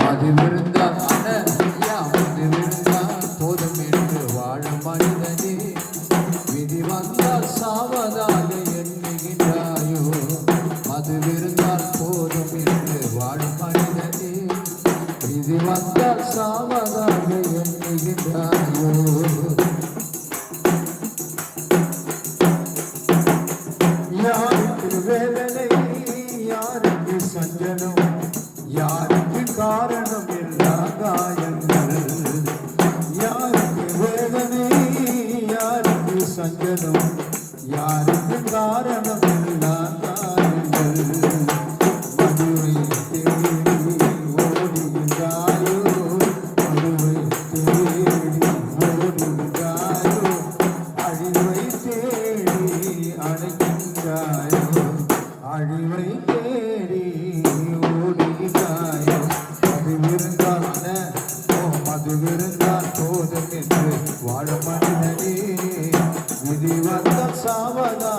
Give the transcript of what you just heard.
மது விருந்தால் மது விருந்தால் போதும் என்று வாழும் மனிதனே, விதி வந்தால் சாவதாக எண்ணுகின்றாயோ? மது விருந்தால் போதும் என்று வாழும் மனிதனே, விதி வந்தால் சாவதாக எண்ணுகின்றாயோ? யாருக்கு வேதனை, யாருக்கு சஞ்சலம், யாருக்கு காரணம் எல்லா காயங்கள்? யாருக்கு வேதனை, யாருக்கு சஞ்சலம், யாருக்கு காரணம் எல்லா காயங்கள்? மதுவை தேடி ஓடுகின்றாயோ? மதுவை தேடி ஓடுகின்றாயோ? அழிவை தேடி அழைக்கின்றாயோ? அழிவை தேடி ஓடுகின்றாயோ? மது விருந்தால் போதும் என்று வாழ மனிதனே, விதி வந்த சாவதா